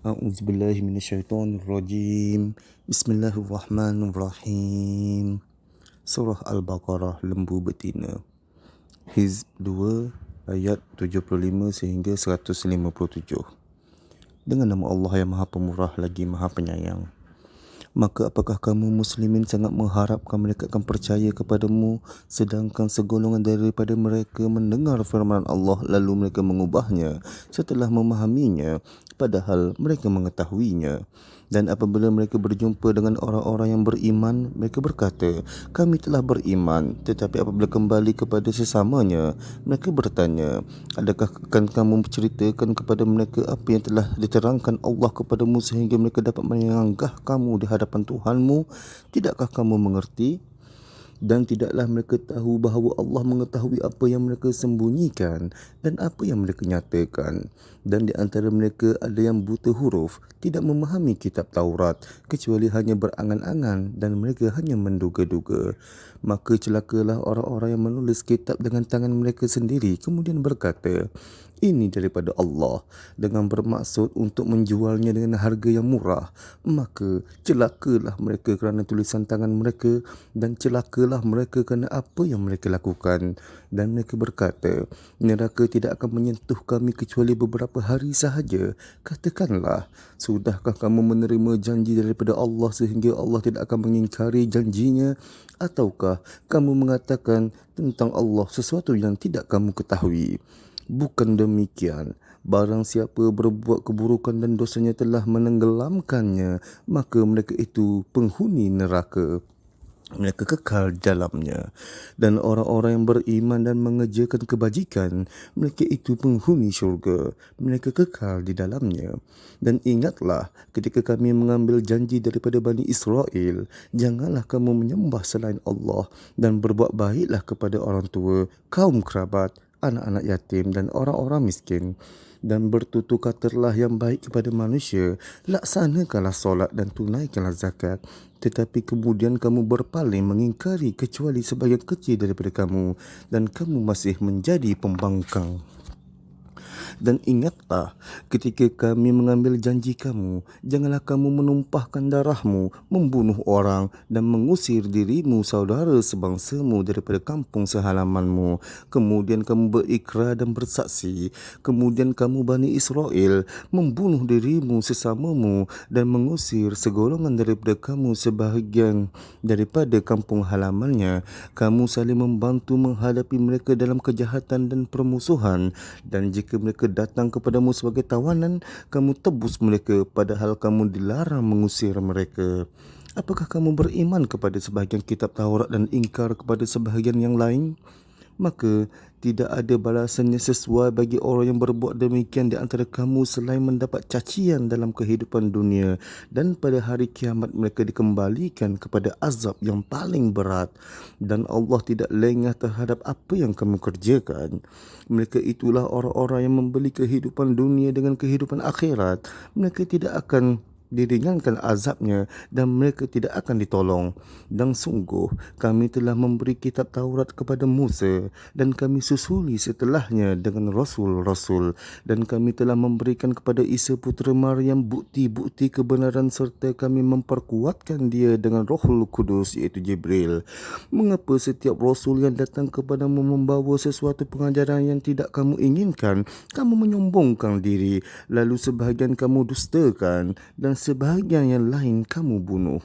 A'udzubillahi minasyaitonirrajim. Bismillahirrahmanirrahim. Surah Al-Baqarah, Lembu Betina. Hizb 2 ayat 75 sehingga 157. Dengan nama Allah yang Maha Pemurah lagi Maha Penyayang. Maka apakah kamu muslimin sangat mengharapkan mereka akan percaya kepadamu, sedangkan segolongan daripada mereka mendengar firman Allah lalu mereka mengubahnya setelah memahaminya, padahal mereka mengetahuinya. Dan apabila mereka berjumpa dengan orang-orang yang beriman, mereka berkata, kami telah beriman. Tetapi apabila kembali kepada sesamanya, mereka bertanya, adakah akan kamu menceritakan kepada mereka apa yang telah diterangkan Allah kepadamu sehingga mereka dapat menyanggah kamu di hadapan Tuhanmu? Tidakkah kamu mengerti? Dan tidaklah mereka tahu bahawa Allah mengetahui apa yang mereka sembunyikan dan apa yang mereka nyatakan. Dan di antara mereka ada yang buta huruf, tidak memahami kitab Taurat, kecuali hanya berangan-angan dan mereka hanya menduga-duga. Maka celakalah orang-orang yang menulis kitab dengan tangan mereka sendiri, kemudian berkata, ini daripada Allah, dengan bermaksud untuk menjualnya dengan harga yang murah. Maka celakalah mereka kerana tulisan tangan mereka, dan celakalah mereka kerana apa yang mereka lakukan. Dan mereka berkata, neraka tidak akan menyentuh kami kecuali beberapa hari sahaja. Katakanlah, sudahkah kamu menerima janji daripada Allah sehingga Allah tidak akan mengingkari janjinya? Ataukah kamu mengatakan tentang Allah sesuatu yang tidak kamu ketahui? Bukan demikian. Barang siapa berbuat keburukan dan dosanya telah menenggelamkannya, maka mereka itu penghuni neraka. Mereka kekal dalamnya. Dan orang-orang yang beriman dan mengerjakan kebajikan, mereka itu penghuni syurga. Mereka kekal di dalamnya. Dan ingatlah ketika kami mengambil janji daripada Bani Israel, janganlah kamu menyembah selain Allah dan berbuat baiklah kepada orang tua, kaum kerabat, anak-anak yatim dan orang-orang miskin. Dan bertutur katalah yang baik kepada manusia, laksanakanlah solat dan tunaikanlah zakat. Tetapi kemudian kamu berpaling mengingkari kecuali sebahagian kecil daripada kamu, dan kamu masih menjadi pembangkang. Dan ingatlah ketika kami mengambil janji kamu, janganlah kamu menumpahkan darahmu, membunuh orang dan mengusir dirimu saudara sebangsamu daripada kampung sehalamanmu. Kemudian kamu berikrar dan bersaksi. Kemudian kamu Bani Israel membunuh dirimu sesamamu dan mengusir segolongan daripada kamu sebahagian daripada kampung halamannya. Kamu saling membantu menghadapi mereka dalam kejahatan dan permusuhan. Dan jika mereka datang kepadamu sebagai tawanan, kamu tebus mereka padahal kamu dilarang mengusir mereka. Apakah kamu beriman kepada sebahagian kitab Taurat dan ingkar kepada sebahagian yang lain? Maka tidak ada balasannya sesuai bagi orang yang berbuat demikian di antara kamu selain mendapat cacian dalam kehidupan dunia, dan pada hari kiamat mereka dikembalikan kepada azab yang paling berat. Dan Allah tidak lengah terhadap apa yang kamu kerjakan. Mereka itulah orang-orang yang membeli kehidupan dunia dengan kehidupan akhirat. Mereka tidak akan diringankan azabnya dan mereka tidak akan ditolong. Dan sungguh kami telah memberi kitab Taurat kepada Musa dan kami susuli setelahnya dengan rasul-rasul, dan kami telah memberikan kepada Isa putera Maryam bukti-bukti kebenaran serta kami memperkuatkan dia dengan Rohul Kudus iaitu Jibril. Mengapa setiap rasul yang datang kepadamu membawa sesuatu pengajaran yang tidak kamu inginkan, kamu menyombongkan diri, lalu sebahagian kamu dustakan dan sebahagian yang lain kamu bunuh?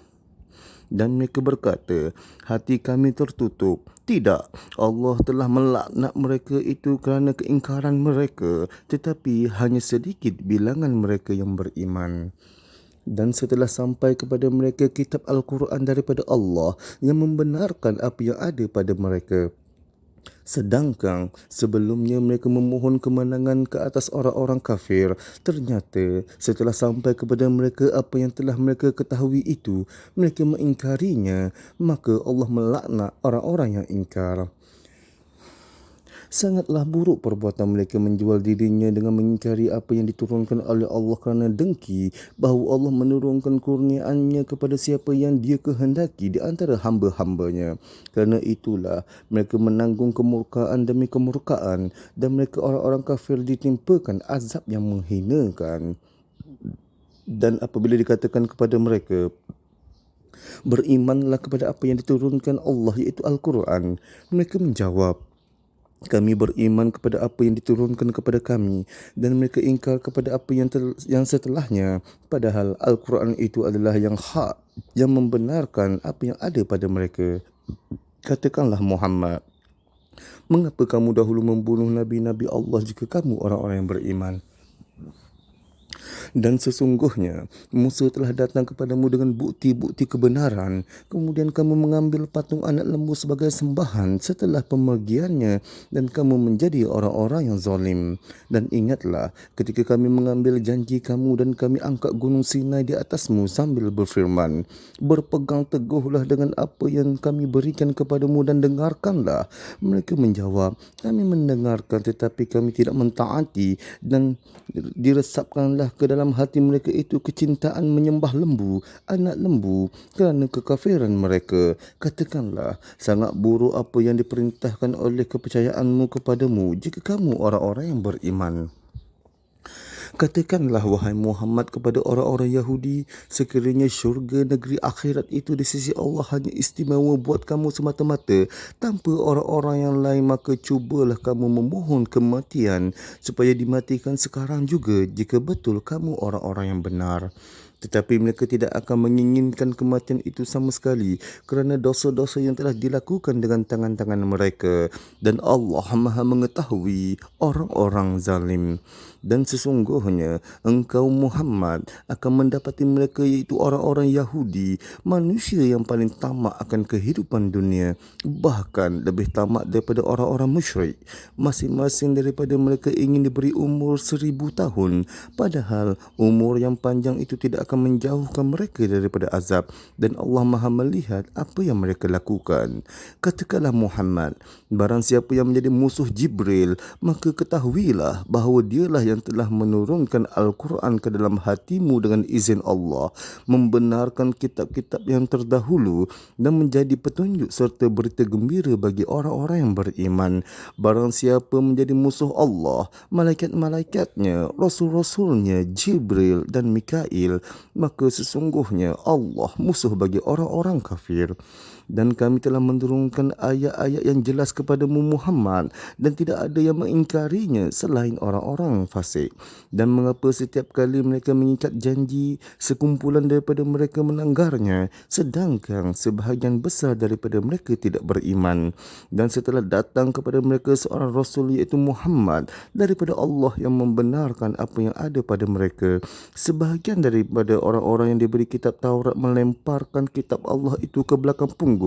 Dan mereka berkata, hati kami tertutup. Tidak, Allah telah melaknat mereka itu kerana keingkaran mereka, tetapi hanya sedikit bilangan mereka yang beriman. Dan setelah sampai kepada mereka kitab Al-Quran daripada Allah yang membenarkan apa yang ada pada mereka, sedangkan sebelumnya mereka memohon kemenangan ke atas orang-orang kafir, ternyata setelah sampai kepada mereka apa yang telah mereka ketahui itu, mereka mengingkarinya, maka Allah melaknat orang-orang yang ingkar. Sangatlah buruk perbuatan mereka menjual dirinya dengan mengingkari apa yang diturunkan oleh Allah kerana dengki bahawa Allah menurunkan kurniaannya kepada siapa yang dia kehendaki di antara hamba-hambanya. Kerana itulah mereka menanggung kemurkaan demi kemurkaan, dan mereka orang-orang kafir ditimpakan azab yang menghinakan. Dan apabila dikatakan kepada mereka, berimanlah kepada apa yang diturunkan Allah, iaitu Al-Quran, mereka menjawab, kami beriman kepada apa yang diturunkan kepada kami, dan mereka ingkar kepada apa yang setelahnya, padahal Al-Quran itu adalah yang hak, yang membenarkan apa yang ada pada mereka. Katakanlah Muhammad, mengapa kamu dahulu membunuh Nabi-Nabi Allah jika kamu orang-orang yang beriman? Dan sesungguhnya Musa telah datang kepadamu dengan bukti-bukti kebenaran, kemudian kamu mengambil patung anak lembu sebagai sembahan setelah pemergiannya, dan kamu menjadi orang-orang yang zalim. Dan ingatlah ketika kami mengambil janji kamu dan kami angkat gunung Sinai di atasmu sambil berfirman, berpegang teguhlah dengan apa yang kami berikan kepadamu dan dengarkanlah. Mereka menjawab, kami mendengarkan tetapi kami tidak mentaati, dan diresapkanlah ke dalam hati mereka itu kecintaan menyembah lembu, anak lembu, kerana kekafiran mereka. Katakanlah, sangat buruk apa yang diperintahkan oleh kepercayaanmu kepadamu jika kamu orang-orang yang beriman. Katakanlah wahai Muhammad kepada orang-orang Yahudi, sekiranya syurga negeri akhirat itu di sisi Allah hanya istimewa buat kamu semata-mata, tanpa orang-orang yang lain, maka cubalah kamu memohon kematian supaya dimatikan sekarang juga jika betul kamu orang-orang yang benar. Tetapi mereka tidak akan menginginkan kematian itu sama sekali kerana dosa-dosa yang telah dilakukan dengan tangan-tangan mereka, dan Allah Maha mengetahui orang-orang zalim. Dan sesungguhnya engkau Muhammad akan mendapati mereka, iaitu orang-orang Yahudi, manusia yang paling tamak akan kehidupan dunia, bahkan lebih tamak daripada orang-orang musyrik. Masing-masing daripada mereka ingin diberi umur 1000 tahun, padahal umur yang panjang itu tidak akan menjauhkan mereka daripada azab, dan Allah Maha melihat apa yang mereka lakukan. Katakanlah Muhammad, barang siapa yang menjadi musuh Jibril, maka ketahuilah bahawa dialah yang telah menurunkan Al-Quran ke dalam hatimu dengan izin Allah, membenarkan kitab-kitab yang terdahulu dan menjadi petunjuk serta berita gembira bagi orang-orang yang beriman. Barang siapa menjadi musuh Allah, malaikat-malaikatnya, rasul-rasulnya, Jibril dan Mikail, maka sesungguhnya Allah musuh bagi orang-orang kafir. Dan kami telah menurunkan ayat-ayat yang jelas kepadamu Muhammad, dan tidak ada yang mengingkarinya selain orang-orang fasik. Dan mengapa setiap kali mereka mengikat janji, sekumpulan daripada mereka melanggarnya, sedangkan sebahagian besar daripada mereka tidak beriman. Dan setelah datang kepada mereka seorang Rasul, iaitu Muhammad, daripada Allah yang membenarkan apa yang ada pada mereka, sebahagian daripada orang-orang yang diberi kitab Taurat melemparkan kitab Allah itu ke belakang punggung,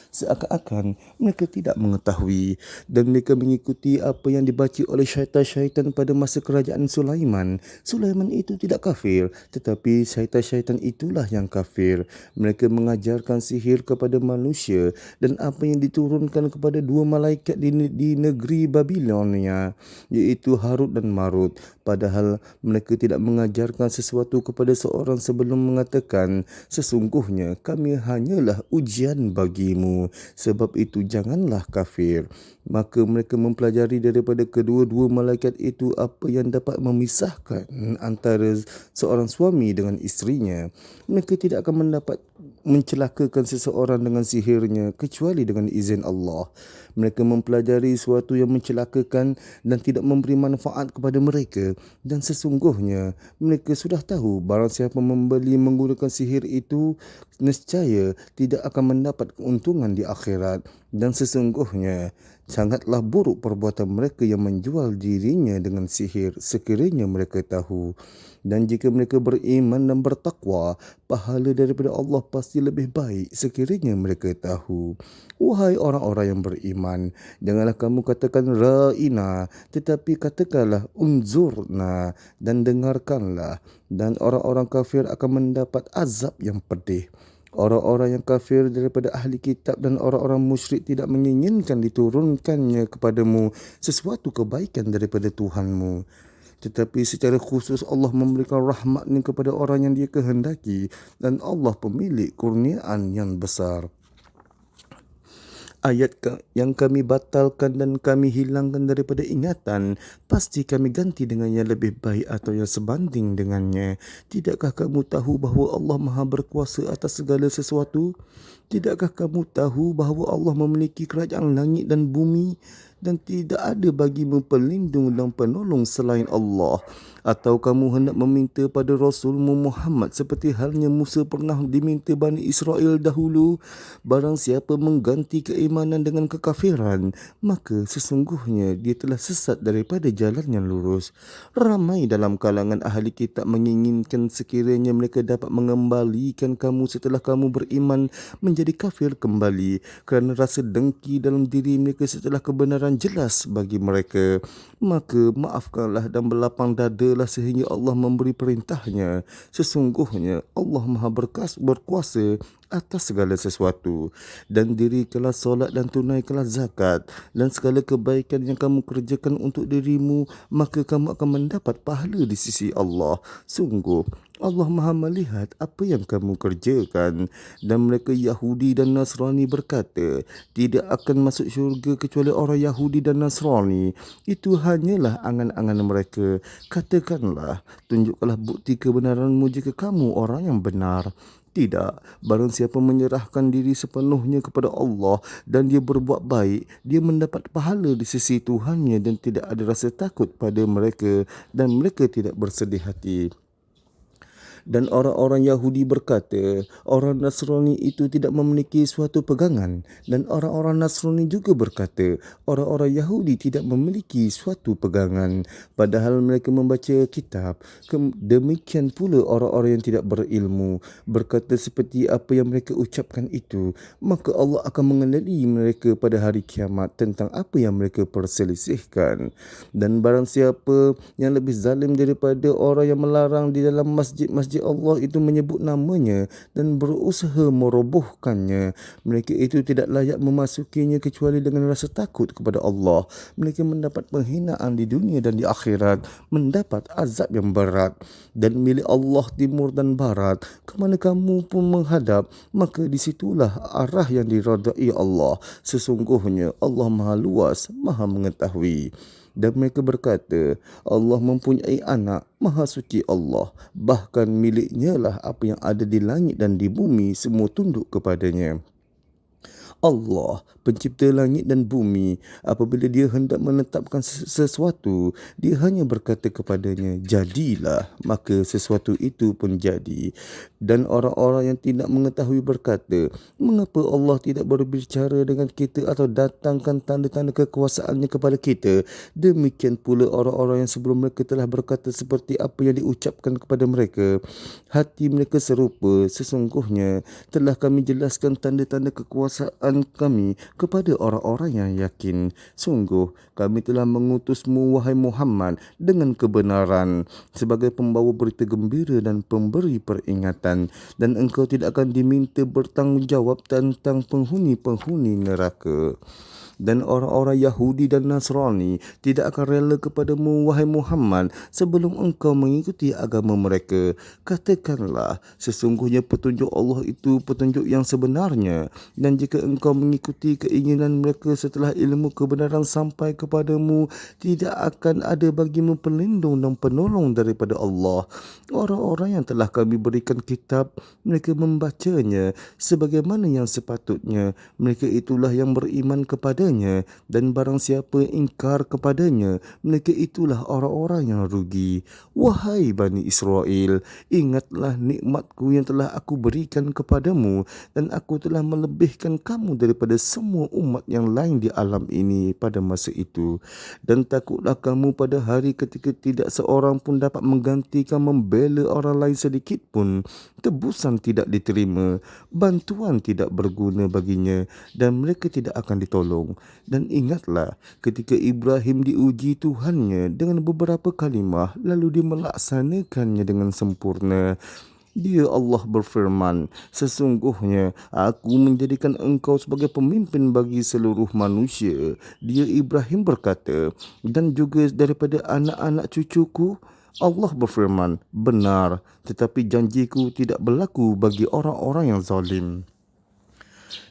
seakan-akan mereka tidak mengetahui, dan mereka mengikuti apa yang dibaca oleh syaitan-syaitan pada masa kerajaan Sulaiman. Sulaiman itu tidak kafir, tetapi syaitan-syaitan itulah yang kafir. Mereka mengajarkan sihir kepada manusia dan apa yang diturunkan kepada dua malaikat di negeri Babilonia, iaitu Harut dan Marut, padahal mereka tidak mengajarkan sesuatu kepada seorang sebelum mengatakan, sesungguhnya kami hanyalah ujian bagimu, sebab itu janganlah kafir. Maka mereka mempelajari daripada kedua-dua malaikat itu apa yang dapat memisahkan antara seorang suami dengan isterinya. Mereka tidak akan mendapat mencelakakan seseorang dengan sihirnya kecuali dengan izin Allah. Mereka mempelajari sesuatu yang mencelakakan dan tidak memberi manfaat kepada mereka, dan sesungguhnya mereka sudah tahu barang siapa membeli menggunakan sihir itu, nescaya tidak akan mendapat keuntungan di akhirat. Dan sesungguhnya sangatlah buruk perbuatan mereka yang menjual dirinya dengan sihir, sekiranya mereka tahu. Dan jika mereka beriman dan bertakwa, pahala daripada Allah pasti lebih baik sekiranya mereka tahu. Wahai orang-orang yang beriman, janganlah kamu katakan ra'ina, tetapi katakanlah unzurna, dan dengarkanlah. Dan orang-orang kafir akan mendapat azab yang pedih. Orang-orang yang kafir daripada ahli kitab dan orang-orang musyrik tidak menginginkan diturunkannya kepadamu sesuatu kebaikan daripada Tuhanmu. Tetapi secara khusus Allah memberikan rahmatnya kepada orang yang dia kehendaki, dan Allah pemilik kurniaan yang besar. yang kami batalkan dan kami hilangkan daripada ingatan, pasti kami ganti dengan yang lebih baik atau yang sebanding dengannya. Tidakkah kamu tahu bahawa Allah Maha berkuasa atas segala sesuatu? Tidakkah kamu tahu bahawa Allah memiliki kerajaan langit dan bumi dan tidak ada bagimu pelindung dan penolong selain Allah? Atau kamu hendak meminta pada Rasulmu Muhammad seperti halnya Musa pernah diminta Bani Israel dahulu? Barang siapa mengganti keimanan dengan kekafiran, maka sesungguhnya dia telah sesat daripada jalan yang lurus. Ramai dalam kalangan ahli kitab menginginkan sekiranya mereka dapat mengembalikan kamu setelah kamu beriman menjadi kafir kembali, kerana rasa dengki dalam diri mereka setelah kebenaran jelas bagi mereka. Maka maafkanlah dan berlapang dadalah sehingga Allah memberi perintahnya. Sesungguhnya Allah Maha berkuasa atas segala sesuatu. Dan dirikanlah solat dan tunaikanlah zakat, dan segala kebaikan yang kamu kerjakan untuk dirimu, maka kamu akan mendapat pahala di sisi Allah. Sungguh Allah Maha melihat apa yang kamu kerjakan. Dan mereka Yahudi dan Nasrani berkata, tidak akan masuk syurga kecuali orang Yahudi dan Nasrani. Itu hanyalah angan-angan mereka. Katakanlah, tunjukkanlah bukti kebenaranmu jika kamu orang yang benar. Tidak, barang siapa menyerahkan diri sepenuhnya kepada Allah dan dia berbuat baik, dia mendapat pahala di sisi Tuhannya dan tidak ada rasa takut pada mereka dan mereka tidak bersedih hati. Dan orang-orang Yahudi berkata, orang Nasrani itu tidak memiliki suatu pegangan. Dan orang-orang Nasrani juga berkata, orang-orang Yahudi tidak memiliki suatu pegangan. Padahal mereka membaca kitab. Demikian pula orang-orang yang tidak berilmu berkata seperti apa yang mereka ucapkan itu. Maka Allah akan mengenali mereka pada hari kiamat tentang apa yang mereka perselisihkan. Dan barang siapa yang lebih zalim daripada orang yang melarang di dalam masjid-masjid Allah itu menyebut namanya dan berusaha merobohkannya, mereka itu tidak layak memasukinya kecuali dengan rasa takut kepada Allah. Mereka mendapat penghinaan di dunia dan di akhirat, mendapat azab yang berat. Dan milik Allah timur dan barat, kemana kamu pun menghadap, maka disitulah arah yang diridai Allah. Sesungguhnya Allah Maha luas, Maha mengetahui. Dan mereka berkata, Allah mempunyai anak, Maha suci Allah. Bahkan miliknya lah apa yang ada di langit dan di bumi, semua tunduk kepadanya. Allah, pencipta langit dan bumi, apabila dia hendak menetapkan sesuatu, dia hanya berkata kepadanya, jadilah, maka sesuatu itu pun jadi. Dan orang-orang yang tidak mengetahui berkata, mengapa Allah tidak berbicara dengan kita atau datangkan tanda-tanda kekuasaannya kepada kita? Demikian pula orang-orang yang sebelum mereka telah berkata seperti apa yang diucapkan kepada mereka. Hati mereka serupa, sesungguhnya telah kami jelaskan tanda-tanda kekuasaan kami kepada orang-orang yang yakin. Sungguh kami telah mengutusmu wahai Muhammad dengan kebenaran sebagai pembawa berita gembira dan pemberi peringatan, dan engkau tidak akan diminta bertanggungjawab tentang penghuni-penghuni neraka. Dan orang-orang Yahudi dan Nasrani tidak akan rela kepadamu wahai Muhammad sebelum engkau mengikuti agama mereka. Katakanlah, sesungguhnya petunjuk Allah itu petunjuk yang sebenarnya, dan jika engkau mengikuti keinginan mereka setelah ilmu kebenaran sampai kepadamu, tidak akan ada bagimu pelindung dan penolong daripada Allah. Orang-orang yang telah kami berikan kitab, mereka membacanya sebagaimana yang sepatutnya. Mereka itulah yang beriman kepada dan barang siapa ingkar kepadanya, mereka itulah orang-orang yang rugi. Wahai Bani Israel, ingatlah nikmatku yang telah aku berikan kepadamu, dan aku telah melebihkan kamu daripada semua umat yang lain di alam ini pada masa itu. Dan takutlah kamu pada hari ketika tidak seorang pun dapat menggantikan membela orang lain sedikit pun. Tebusan tidak diterima, bantuan tidak berguna baginya, dan mereka tidak akan ditolong. Dan ingatlah ketika Ibrahim diuji Tuhannya dengan beberapa kalimah, lalu dia melaksanakannya dengan sempurna. Dia Allah berfirman, sesungguhnya aku menjadikan engkau sebagai pemimpin bagi seluruh manusia. Dia Ibrahim berkata, dan juga daripada anak-anak cucuku. Allah berfirman, benar, tetapi janjiku tidak berlaku bagi orang-orang yang zalim.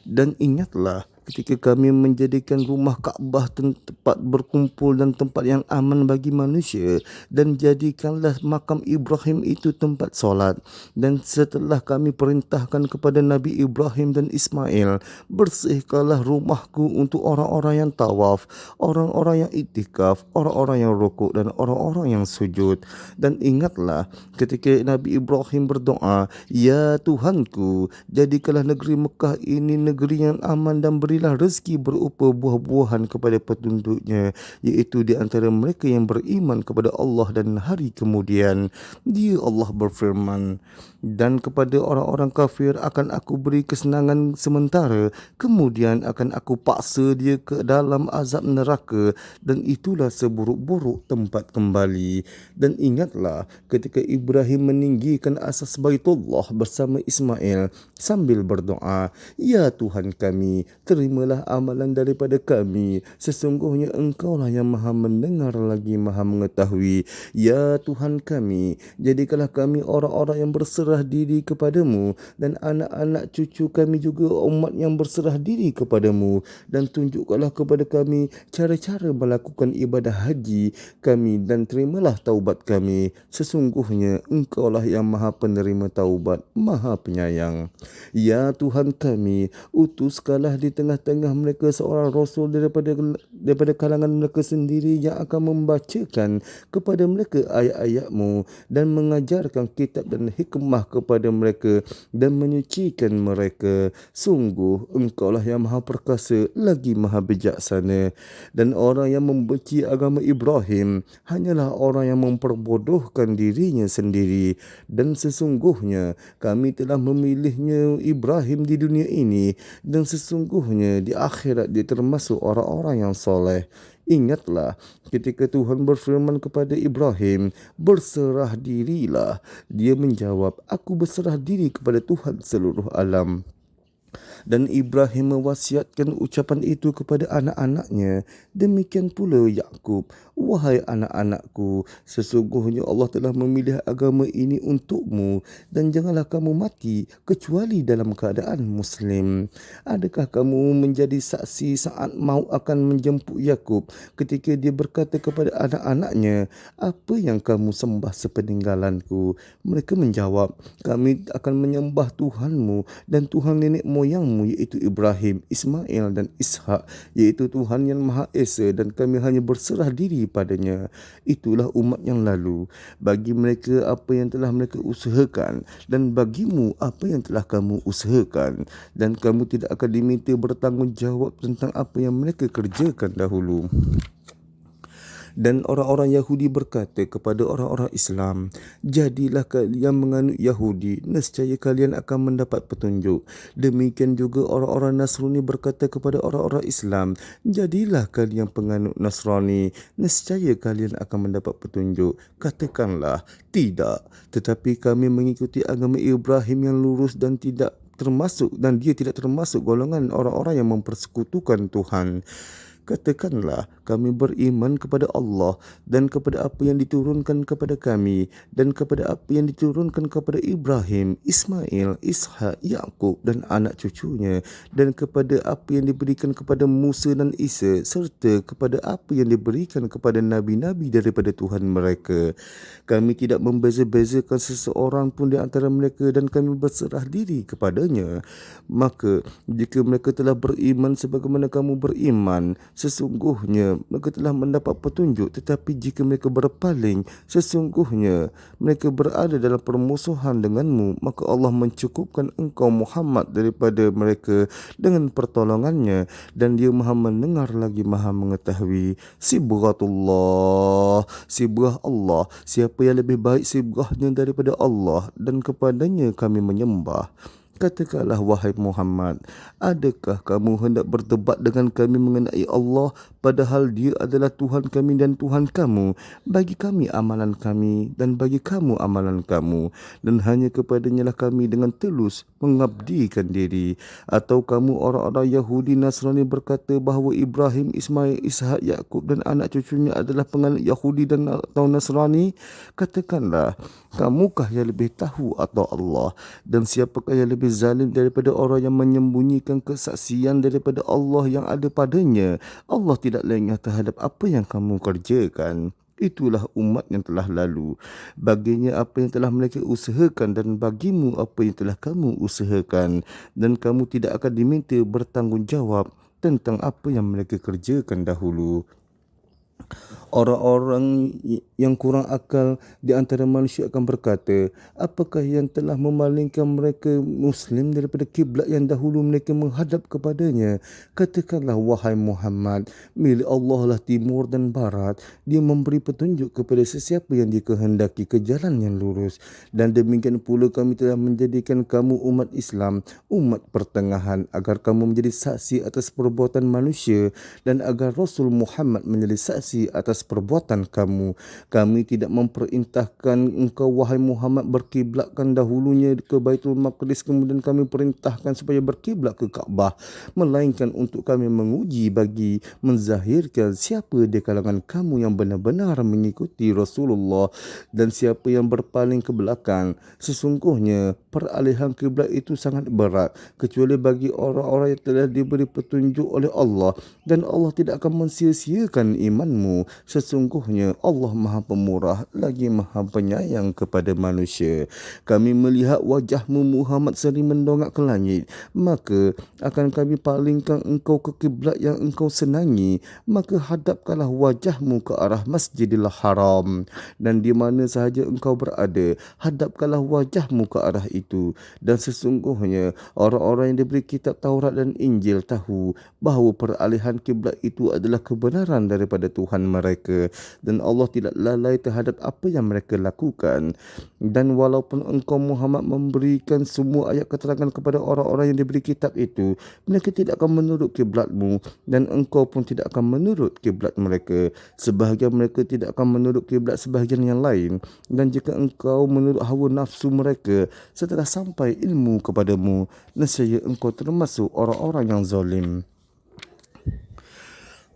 Dan ingatlah ketika kami menjadikan rumah Kaabah tempat berkumpul dan tempat yang aman bagi manusia, dan jadikanlah makam Ibrahim itu tempat solat. Dan setelah kami perintahkan kepada Nabi Ibrahim dan Ismail, bersihkanlah rumahku untuk orang-orang yang tawaf, orang-orang yang iktikaf, orang-orang yang rukuk dan orang-orang yang sujud. Dan ingatlah ketika Nabi Ibrahim berdoa, ya Tuhanku, jadikanlah negeri Mekah ini negeri yang aman dan berilah rezeki berupa buah-buahan kepada penduduknya, iaitu di antara mereka yang beriman kepada Allah dan hari kemudian. Dia Allah berfirman, dan kepada orang-orang kafir akan aku beri kesenangan sementara, kemudian akan aku paksa dia ke dalam azab neraka, dan itulah seburuk-buruk tempat kembali. Dan ingatlah ketika Ibrahim meninggikan asas Baitullah bersama Ismail sambil berdoa, ya Tuhan kami, terimalah amalan daripada kami, sesungguhnya Engkaulah yang maha mendengar lagi maha mengetahui. Ya Tuhan kami, jadikanlah kami orang-orang yang berserah diri kepadamu, dan anak-anak cucu kami juga umat yang berserah diri kepadamu, dan tunjukkanlah kepada kami cara-cara melakukan ibadah haji kami, dan terimalah taubat kami, sesungguhnya Engkaulah yang maha penerima taubat, maha penyayang. Ya Tuhan kami, utuskanlah di tengah-tengah mereka seorang rasul daripada kalangan mereka sendiri yang akan membacakan kepada mereka ayat-ayat-Mu dan mengajarkan kitab dan hikmah kepada mereka dan menyucikan mereka. Sungguh Engkaulah yang maha perkasa lagi maha bijaksana. Dan orang yang membenci agama Ibrahim hanyalah orang yang memperbodohkan dirinya sendiri. Dan sesungguhnya kami telah memilihnya Ibrahim di dunia ini, dan sesungguhnya di akhirat dia termasuk orang-orang yang soleh. Ingatlah ketika Tuhan berfirman kepada Ibrahim, berserah dirilah. Dia menjawab, aku berserah diri kepada Tuhan seluruh alam. Dan Ibrahim mewasiatkan ucapan itu kepada anak-anaknya. Demikian pula Yakub, wahai anak-anakku, sesungguhnya Allah telah memilih agama ini untukmu, dan janganlah kamu mati kecuali dalam keadaan Muslim. Adakah kamu menjadi saksi saat maut akan menjemput Yakub ketika dia berkata kepada anak-anaknya, apa yang kamu sembah sepeninggalanku? Mereka menjawab, kami akan menyembah Tuhanmu dan Tuhan nenek moyangmu, iaitu Ibrahim, Ismail dan Ishak, iaitu Tuhan yang Maha Esa, dan kami hanya berserah diri padanya. Itulah umat yang lalu. Bagi mereka apa yang telah mereka usahakan, dan bagimu apa yang telah kamu usahakan, dan kamu tidak akan diminta bertanggungjawab tentang apa yang mereka kerjakan dahulu. Dan orang-orang Yahudi berkata kepada orang-orang Islam, jadilah kalian menganut Yahudi, nescaya kalian akan mendapat petunjuk. Demikian juga orang-orang Nasrani berkata kepada orang-orang Islam, jadilah kalian penganut Nasrani, nescaya kalian akan mendapat petunjuk. Katakanlah, tidak, tetapi kami mengikuti agama Ibrahim yang lurus dan dia tidak termasuk golongan orang-orang yang mempersekutukan Tuhan. Katakanlah, kami beriman kepada Allah dan kepada apa yang diturunkan kepada kami, dan kepada apa yang diturunkan kepada Ibrahim, Ismail, Ishak, Yakub dan anak cucunya, dan kepada apa yang diberikan kepada Musa dan Isa, serta kepada apa yang diberikan kepada nabi-nabi daripada Tuhan mereka. Kami tidak membeza-bezakan seseorang pun di antara mereka, dan kami berserah diri kepadanya. Maka jika mereka telah beriman sebagaimana kamu beriman, sesungguhnya mereka telah mendapat petunjuk. Tetapi jika mereka berpaling, sesungguhnya mereka berada dalam permusuhan denganmu, maka Allah mencukupkan engkau Muhammad daripada mereka dengan pertolongannya, dan dia maha mendengar lagi maha mengetahui. Sibghatullah, sibghah Allah, siapa yang lebih baik sibghahnya daripada Allah, dan kepadanya kami menyembah. Katakanlah wahai Muhammad, adakah kamu hendak berdebat dengan kami mengenai Allah, padahal dia adalah Tuhan kami dan Tuhan kamu? Bagi kami amalan kami dan bagi kamu amalan kamu, dan hanya kepadanya lah kami dengan tulus mengabdikan diri. Atau kamu orang-orang Yahudi Nasrani berkata bahawa Ibrahim, Ismail, Ishak, Yakub dan anak cucunya adalah penganut Yahudi dan atau Nasrani? Katakanlah, kamukah yang lebih tahu atau Allah? Dan siapakah yang lebih zalim daripada orang yang menyembunyikan kesaksian daripada Allah yang ada padanya. Allah tidak lengah terhadap apa yang kamu kerjakan. Itulah umat yang telah lalu. Baginya apa yang telah mereka usahakan dan bagimu apa yang telah kamu usahakan. Dan kamu tidak akan diminta bertanggungjawab tentang apa yang mereka kerjakan dahulu. Orang-orang yang kurang akal di antara manusia akan berkata, apakah yang telah memalingkan mereka Muslim daripada kiblat yang dahulu mereka menghadap kepadanya? Katakanlah, wahai Muhammad, milik Allah lah timur dan barat. Dia memberi petunjuk kepada sesiapa yang dikehendaki ke jalan yang lurus. Dan demikian pula kami telah menjadikan kamu umat Islam, umat pertengahan, agar kamu menjadi saksi atas perbuatan manusia dan agar Rasul Muhammad menjadi saksi atas perbuatan kamu. Kami tidak memperintahkan engkau wahai Muhammad berkiblatkan dahulunya ke Baitul Maqdis, kemudian kami perintahkan supaya berkiblat ke Kaabah, melainkan untuk kami menguji bagi menzahirkan siapa di kalangan kamu yang benar-benar mengikuti Rasulullah dan siapa yang berpaling ke belakang. Sesungguhnya peralihan kiblat itu sangat berat kecuali bagi orang-orang yang telah diberi petunjuk oleh Allah, dan Allah tidak akan mensia-siakan imanmu. Sesungguhnya Allah Maha Pemurah lagi Maha Penyayang kepada manusia. Kami melihat wajahmu Muhammad sering mendongak ke langit, maka akan kami palingkan engkau ke kiblat yang engkau senangi. Maka hadapkanlah wajahmu ke arah Masjidil Haram, dan di mana sahaja engkau berada, hadapkanlah wajahmu ke arah itu. Dan sesungguhnya orang-orang yang diberi kitab Taurat dan Injil tahu bahawa peralihan kiblat itu adalah kebenaran daripada Tuhan mereka, dan Allah tidak lalai terhadap apa yang mereka lakukan. Dan walaupun engkau Muhammad memberikan semua ayat keterangan kepada orang-orang yang diberi kitab itu, mereka tidak akan menurut kiblatmu, dan engkau pun tidak akan menurut kiblat mereka. Sebahagian mereka tidak akan menurut kiblat sebahagian yang lain, dan jika engkau menurut hawa nafsu mereka setelah sampai ilmu kepadamu, nescaya engkau termasuk orang-orang yang zalim.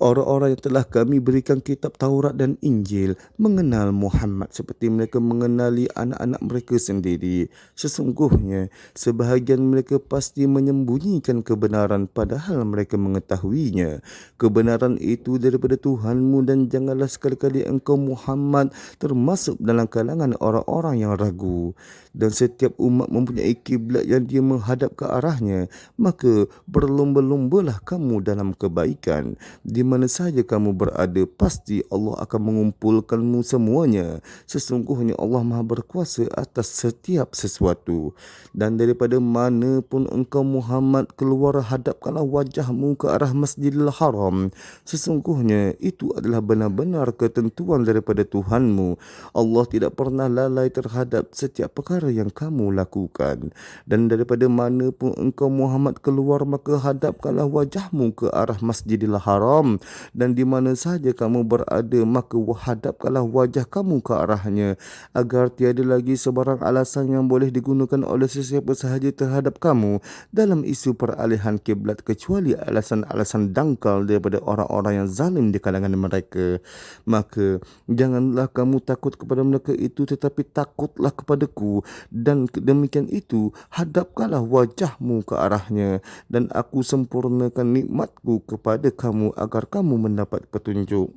Orang-orang yang telah kami berikan kitab Taurat dan Injil mengenal Muhammad seperti mereka mengenali anak-anak mereka sendiri. Sesungguhnya, sebahagian mereka pasti menyembunyikan kebenaran padahal mereka mengetahuinya. Kebenaran itu daripada Tuhanmu, dan janganlah sekali-kali engkau Muhammad termasuk dalam kalangan orang-orang yang ragu. Dan setiap umat mempunyai kiblat yang dia menghadap ke arahnya, maka berlomba-lombalah kamu dalam kebaikan. Di mana sahaja kamu berada, pasti Allah akan mengumpulkanmu semuanya. Sesungguhnya Allah Maha berkuasa atas setiap sesuatu. Dan daripada mana pun engkau Muhammad keluar, hadapkanlah wajahmu ke arah Masjidil Haram. Sesungguhnya itu adalah benar-benar ketentuan daripada Tuhanmu. Allah tidak pernah lalai terhadap setiap perkara yang kamu lakukan. Dan daripada mana pun engkau Muhammad keluar, maka hadapkanlah wajahmu ke arah Masjidil Haram, dan di mana sahaja kamu berada, maka hadapkanlah wajah kamu ke arahnya, agar tiada lagi sebarang alasan yang boleh digunakan oleh sesiapa sahaja terhadap kamu dalam isu peralihan kiblat, kecuali alasan-alasan dangkal daripada orang-orang yang zalim di kalangan mereka. Maka janganlah kamu takut kepada mereka itu, tetapi takutlah kepadaku, dan demikian itu hadapkanlah wajahmu ke arahnya, dan aku sempurnakan nikmatku kepada kamu agar kamu mendapat petunjuk.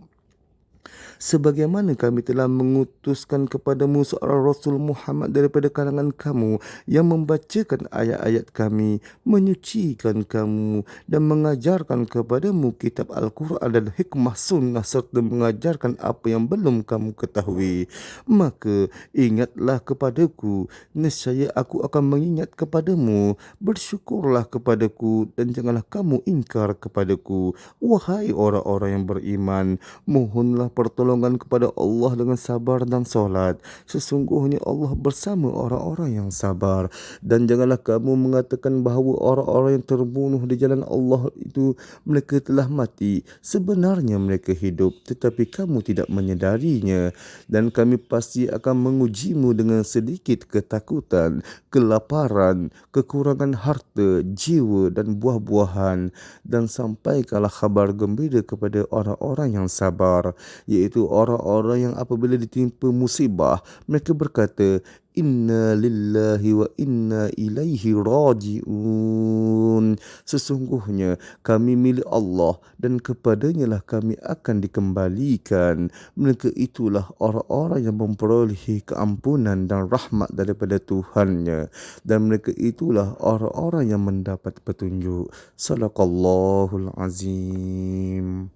Sebagaimana kami telah mengutuskan kepadamu seorang Rasul Muhammad daripada kalangan kamu yang membacakan ayat-ayat kami, menyucikan kamu dan mengajarkan kepadamu kitab Al-Quran dan hikmah sunnah, serta mengajarkan apa yang belum kamu ketahui. Maka ingatlah kepadaku, nescaya aku akan mengingat kepadamu. Bersyukurlah kepadaku dan janganlah kamu ingkar kepadaku. Wahai orang-orang yang beriman, mohonlah pertolongan kepada Allah dengan sabar dan solat. Sesungguhnya Allah bersama orang-orang yang sabar. Dan janganlah kamu mengatakan bahawa orang-orang yang terbunuh di jalan Allah itu mereka telah mati. Sebenarnya mereka hidup, tetapi kamu tidak menyedarinya. Dan kami pasti akan mengujimu dengan sedikit ketakutan, kelaparan, kekurangan harta, jiwa dan buah-buahan. Dan sampaikanlah khabar gembira kepada orang-orang yang sabar, iaitu orang-orang yang apabila ditimpa musibah, mereka berkata, Inna lillahi wa inna ilaihi raji'un. Sesungguhnya kami milik Allah dan kepadanya lah kami akan dikembalikan. Mereka itulah orang-orang yang memperolehi keampunan dan rahmat daripada Tuhannya. Dan mereka itulah orang-orang yang mendapat petunjuk. Sadaqallahul Azim.